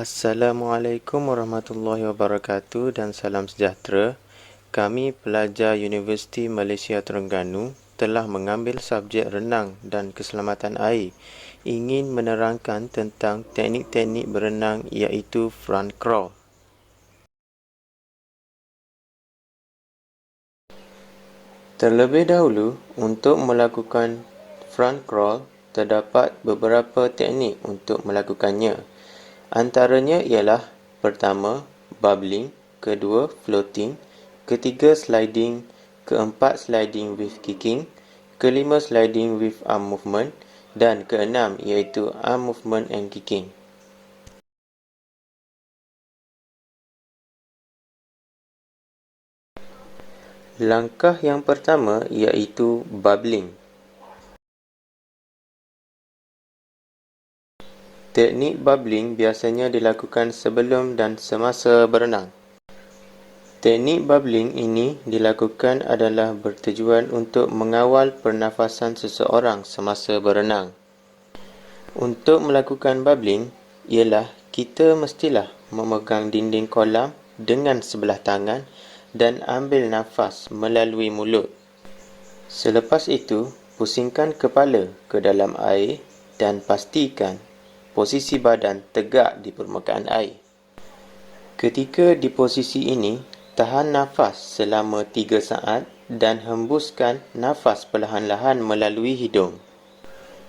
Assalamualaikum warahmatullahi wabarakatuh dan salam sejahtera. Kami pelajar Universiti Malaysia Terengganu telah mengambil subjek renang dan keselamatan air. Ingin menerangkan tentang teknik-teknik berenang iaitu front crawl. Terlebih dahulu, untuk melakukan front crawl, terdapat beberapa teknik untuk melakukannya. Antaranya ialah pertama, bubbling, kedua, floating, ketiga, sliding, keempat, sliding with kicking, kelima, sliding with arm movement, dan keenam iaitu arm movement and kicking. Langkah yang pertama iaitu bubbling. Teknik bubbling biasanya dilakukan sebelum dan semasa berenang. Teknik bubbling ini dilakukan adalah bertujuan untuk mengawal pernafasan seseorang semasa berenang. Untuk melakukan bubbling ialah kita mestilah memegang dinding kolam dengan sebelah tangan dan ambil nafas melalui mulut. Selepas itu, pusingkan kepala ke dalam air dan pastikan posisi badan tegak di permukaan air. Ketika di posisi ini, tahan nafas selama 3 saat dan hembuskan nafas perlahan-lahan melalui hidung.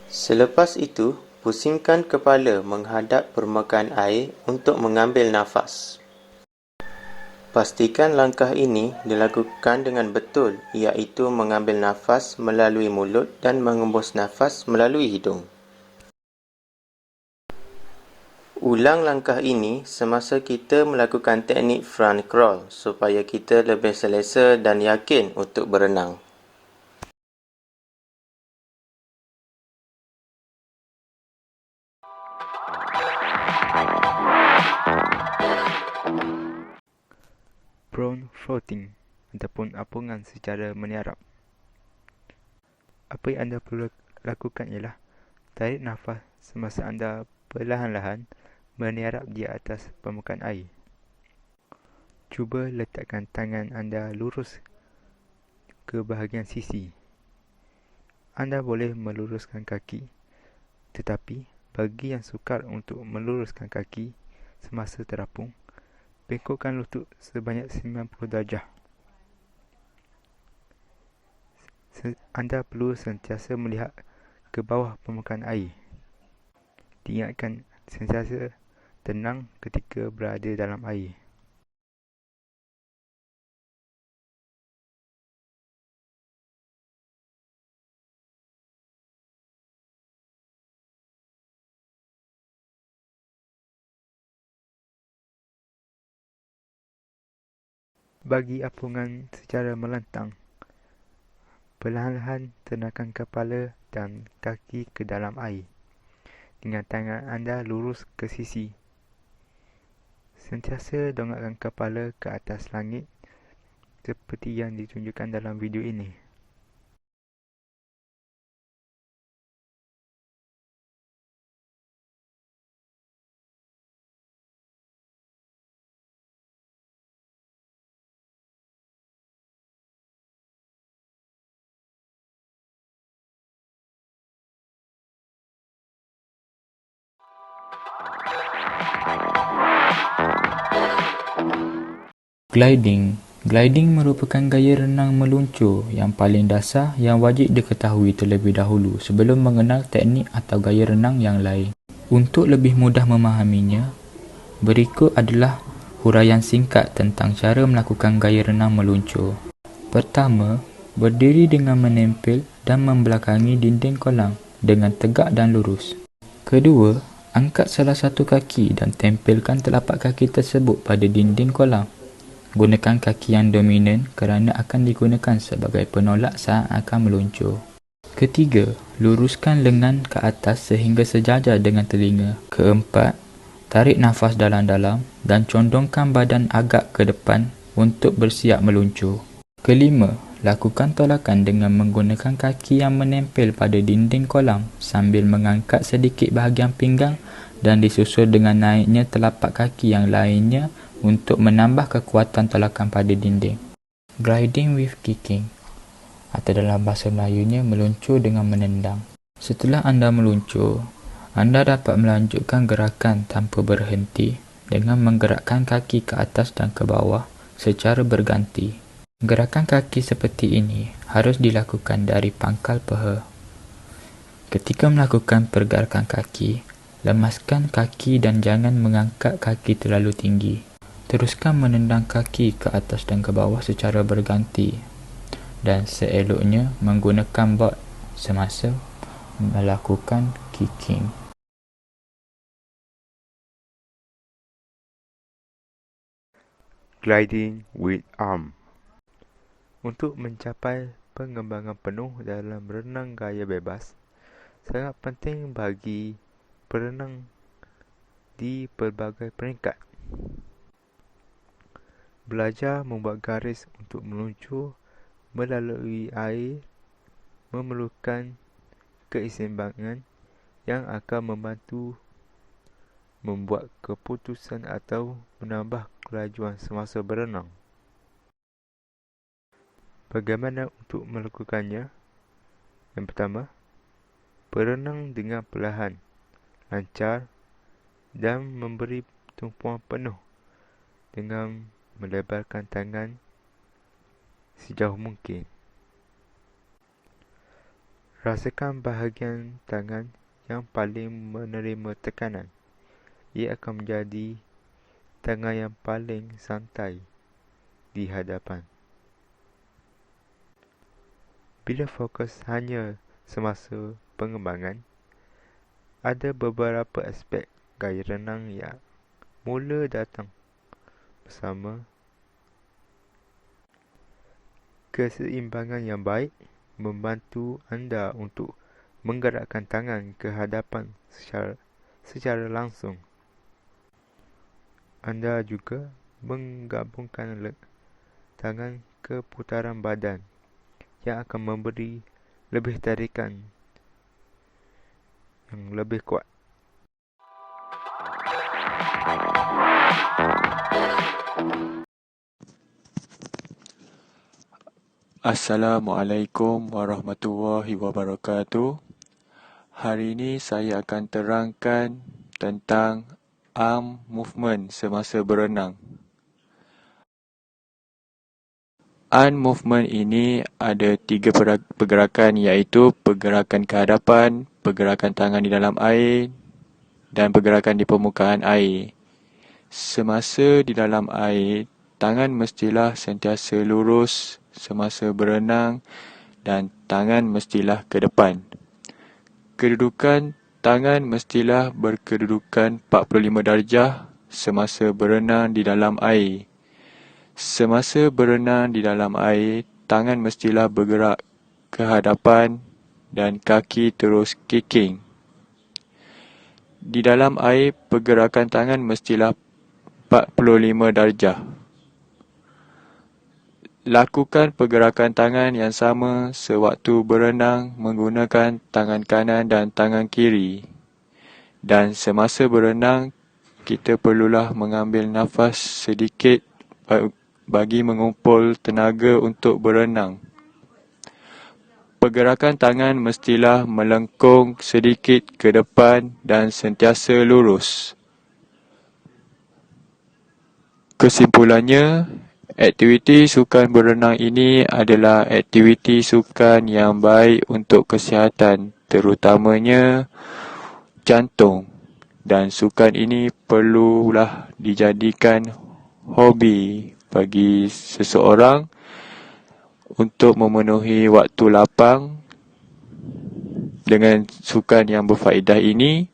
Selepas itu, pusingkan kepala menghadap permukaan air untuk mengambil nafas. Pastikan langkah ini dilakukan dengan betul, iaitu mengambil nafas melalui mulut dan menghembus nafas melalui hidung. Ulang langkah ini semasa kita melakukan teknik front crawl supaya kita lebih selesa dan yakin untuk berenang. Prone floating ataupun apungan secara meniarap. Apa yang anda perlu lakukan ialah tarik nafas semasa anda perlahan-lahan meniarap di atas permukaan air. Cuba letakkan tangan anda lurus ke bahagian sisi. Anda boleh meluruskan kaki, tetapi bagi yang sukar untuk meluruskan kaki semasa terapung, bengkokkan lutut sebanyak 90 darjah. Anda perlu sentiasa melihat ke bawah permukaan air. Diingatkan sentiasa tenang ketika berada dalam air. Bagi apungan secara melantang, perlahan-lahan tenangkan kepala dan kaki ke dalam air dengan tangan anda lurus ke sisi. Sentiasa dongakkan kepala ke atas langit seperti yang ditunjukkan dalam video ini. Gliding merupakan gaya renang meluncur yang paling dasar yang wajib diketahui terlebih dahulu sebelum mengenal teknik atau gaya renang yang lain. Untuk lebih mudah memahaminya, berikut adalah huraian singkat tentang cara melakukan gaya renang meluncur. Pertama, berdiri dengan menempel dan membelakangi dinding kolam dengan tegak dan lurus. Kedua, angkat salah satu kaki dan tempelkan telapak kaki tersebut pada dinding kolam. Gunakan kaki yang dominan kerana akan digunakan sebagai penolak saat akan meluncur. Ketiga, luruskan lengan ke atas sehingga sejajar dengan telinga. Keempat, tarik nafas dalam-dalam dan condongkan badan agak ke depan untuk bersiap meluncur. Kelima, lakukan tolakan dengan menggunakan kaki yang menempel pada dinding kolam sambil mengangkat sedikit bahagian pinggang dan disusul dengan naiknya telapak kaki yang lainnya untuk menambah kekuatan tolakan pada dinding. Gliding with kicking atau dalam bahasa Melayunya meluncur dengan menendang. Setelah anda meluncur, anda dapat melanjutkan gerakan tanpa berhenti dengan menggerakkan kaki ke atas dan ke bawah secara berganti. Gerakan kaki seperti ini harus dilakukan dari pangkal peha. Ketika melakukan pergerakan kaki, lemaskan kaki dan jangan mengangkat kaki terlalu tinggi. Teruskan menendang kaki ke atas dan ke bawah secara berganti dan seeloknya menggunakan board semasa melakukan kicking. Gliding with arm. Untuk mencapai pengembangan penuh dalam renang gaya bebas, sangat penting bagi perenang di pelbagai peringkat. Belajar membuat garis untuk meluncur melalui air memerlukan keseimbangan yang akan membantu membuat keputusan atau menambah kelajuan semasa berenang. Bagaimana untuk melakukannya? Yang pertama, berenang dengan perlahan, lancar dan memberi tumpuan penuh dengan melebarkan tangan sejauh mungkin. Rasakan bahagian tangan yang paling menerima tekanan. Ia akan menjadi tangan yang paling santai di hadapan. Bila fokus hanya semasa pengembangan, ada beberapa aspek gaya renang yang mula datang bersama. Keseimbangan yang baik membantu anda untuk menggerakkan tangan ke hadapan secara langsung. Anda juga menggabungkan tangan ke putaran badan yang akan memberi lebih tarikan yang lebih kuat. Assalamualaikum warahmatullahi wabarakatuh. Hari ini saya akan terangkan tentang arm movement semasa berenang. Arm movement ini ada 3 pergerakan, iaitu pergerakan ke hadapan, pergerakan tangan di dalam air dan pergerakan di permukaan air. Semasa di dalam air, tangan mestilah sentiasa lurus semasa berenang dan tangan mestilah ke depan. Kedudukan tangan mestilah berkedudukan 45 darjah semasa berenang di dalam air. Semasa berenang di dalam air, tangan mestilah bergerak ke hadapan dan kaki terus kicking. Di dalam air, pergerakan tangan mestilah 45 darjah. Lakukan pergerakan tangan yang sama sewaktu berenang menggunakan tangan kanan dan tangan kiri. Dan semasa berenang, kita perlulah mengambil nafas sedikit bagi mengumpul tenaga untuk berenang. Pergerakan tangan mestilah melengkung sedikit ke depan dan sentiasa lurus. Kesimpulannya, aktiviti sukan berenang ini adalah aktiviti sukan yang baik untuk kesihatan, terutamanya jantung. Dan sukan ini perlulah dijadikan hobi bagi seseorang untuk memenuhi waktu lapang dengan sukan yang berfaedah ini.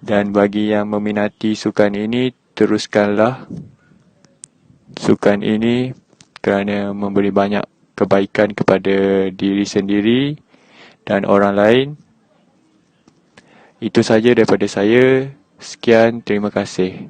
Dan bagi yang meminati sukan ini, teruskanlah sukan ini kerana memberi banyak kebaikan kepada diri sendiri dan orang lain. Itu saja daripada saya. Sekian, terima kasih.